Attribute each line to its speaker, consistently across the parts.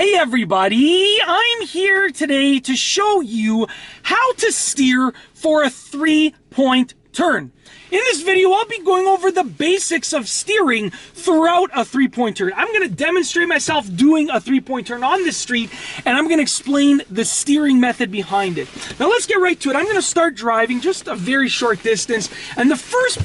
Speaker 1: Hey everybody, I'm here today to show you how to steer for a 3-point turn. In this video, I'll be going over the basics of steering throughout a 3-point turn. I'm going to demonstrate myself doing a 3-point turn on this street, and I'm going to explain the steering method behind it. Now let's get right to it. I'm going to start driving just a very short distance, and the first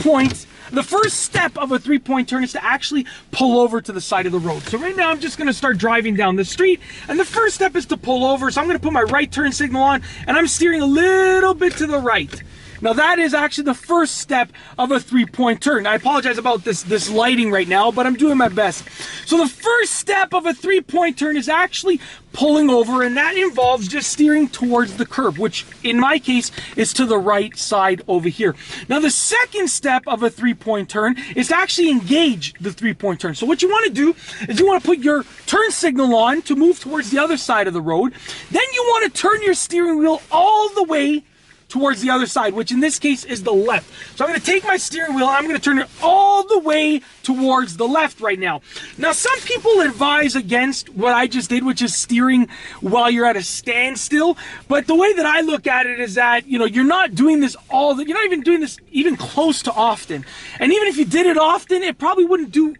Speaker 1: step of a 3-point turn is to actually pull over to the side of the road. So right now I'm just going to start driving down the street, and the first step is to pull over. So I'm going to put my right turn signal on, and I'm steering a little bit to the right. Now that is actually the first step of a 3-point turn. I apologize about this lighting right now, but I'm doing my best. So the first step of a 3-point turn is actually pulling over, and that involves just steering towards the curb, which in my case is to the right side over here. Now the second step of a 3-point turn is to actually engage the 3-point turn. So what you want to do is you want to put your turn signal on to move towards the other side of the road. Then you want to turn your steering wheel all the way towards the other side, which in this case is the left. So I'm going to take my steering wheel and I'm going to turn it all the way towards the left right now. Now some people advise against what I just did, which is steering while you're at a standstill. But the way that I look at it is that, you're not doing this you're not even doing this even close to often. And even if you did it often, it probably wouldn't do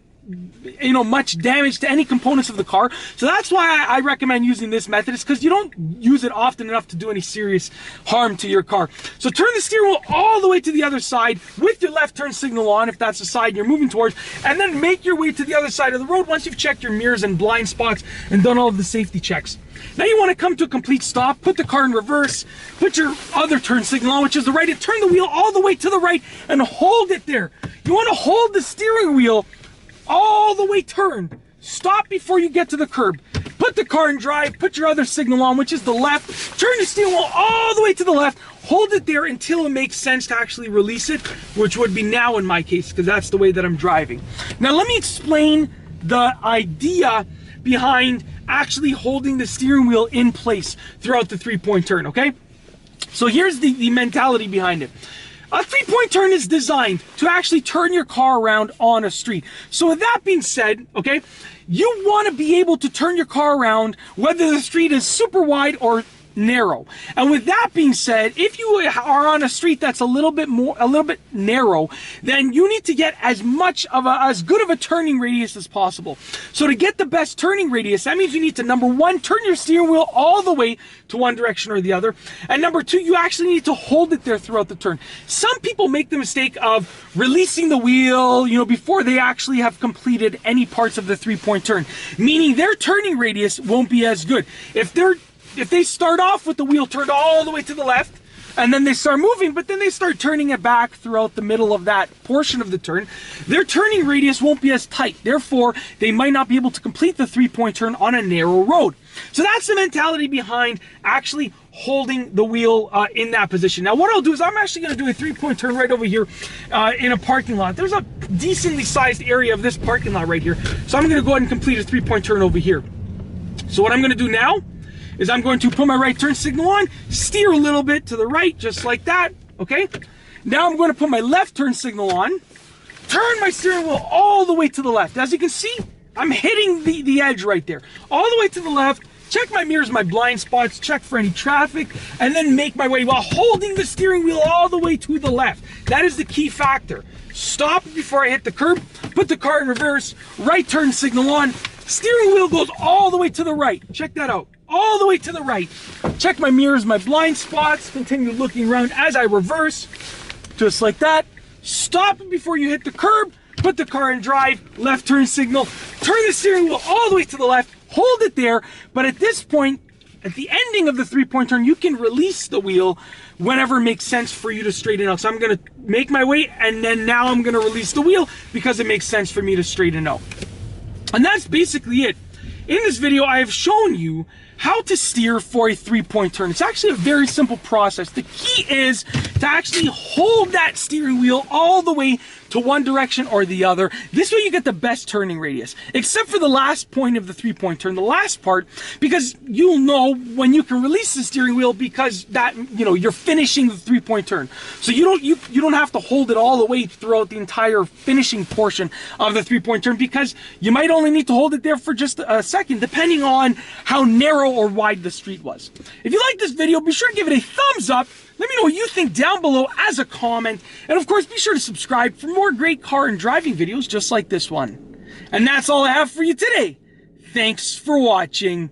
Speaker 1: much damage to any components of the car. So that's why I recommend using this method, is because you don't use it often enough to do any serious harm to your car. So turn the steering wheel all the way to the other side with your left turn signal on, if that's the side you're moving towards, and then make your way to the other side of the road once you've checked your mirrors and blind spots and done all of the safety checks. Now you want to come to a complete stop, put the car in reverse, put your other turn signal on, which is the right, and turn the wheel all the way to the right and hold it there. You want to hold the steering wheel all the way turned. Stop before you get to the curb. Put the car in drive, put your other signal on, which is the left. Turn the steering wheel all the way to the left. Hold it there until it makes sense to actually release it, which would be now in my case, because that's the way that I'm driving. Now let me explain the idea behind actually holding the steering wheel in place throughout the 3-point turn, okay? So here's the mentality behind it. A 3-point turn is designed to actually turn your car around on a street. So with that being said, okay, you want to be able to turn your car around whether the street is super wide or narrow. And with that being said, if you are on a street that's a little bit narrow, then you need to get as good of a turning radius as possible. So to get the best turning radius, that means you need to, number one, turn your steering wheel all the way to one direction or the other. And number two, you actually need to hold it there throughout the turn. Some people make the mistake of releasing the wheel, before they actually have completed any parts of the 3-point turn, meaning their turning radius won't be as good. If they start off with the wheel turned all the way to the left, and then they start moving, but then they start turning it back throughout the middle of that portion of the turn, their turning radius won't be as tight. Therefore, they might not be able to complete the 3-point turn on a narrow road. So that's the mentality behind actually holding the wheel in that position. Now what I'll do is I'm actually going to do a 3-point turn right over here in a parking lot. There's a decently sized area of this parking lot right here. So I'm going to go ahead and complete a 3-point turn over here. So what I'm going to do now is I'm going to put my right turn signal on, steer a little bit to the right, just like that, okay? Now I'm going to put my left turn signal on, turn my steering wheel all the way to the left. As you can see, I'm hitting the edge right there. All the way to the left, check my mirrors, my blind spots, check for any traffic, and then make my way while holding the steering wheel all the way to the left. That is the key factor. Stop before I hit the curb, put the car in reverse, right turn signal on, steering wheel goes all the way to the right. Check that out. All the way to the right. Check my mirrors, my blind spots, continue looking around as I reverse, just like that. Stop before you hit the curb, put the car in drive, left turn signal, turn the steering wheel all the way to the left, hold it there, but at this point, at the ending of the 3-point turn, you can release the wheel whenever it makes sense for you to straighten out. So I'm going to make my way, and then now I'm going to release the wheel because it makes sense for me to straighten out. And that's basically it. In this video, I have shown you how to steer for a 3-point turn. It's actually a very simple process. The key is to actually hold that steering wheel all the way to one direction or the other. This way you get the best turning radius, except for the last point of the 3-point turn, the last part, because you'll know when you can release the steering wheel, because that, you know, you're finishing the 3-point turn. So you don't have to hold it all the way throughout the entire finishing portion of the 3-point turn, because you might only need to hold it there for just a second, depending on how narrow or wide the street was. If you like this video, be sure to give it a thumbs up. Let me know what you think down below as a comment. And of course, be sure to subscribe for more great car and driving videos just like this one. And that's all I have for you today. Thanks for watching.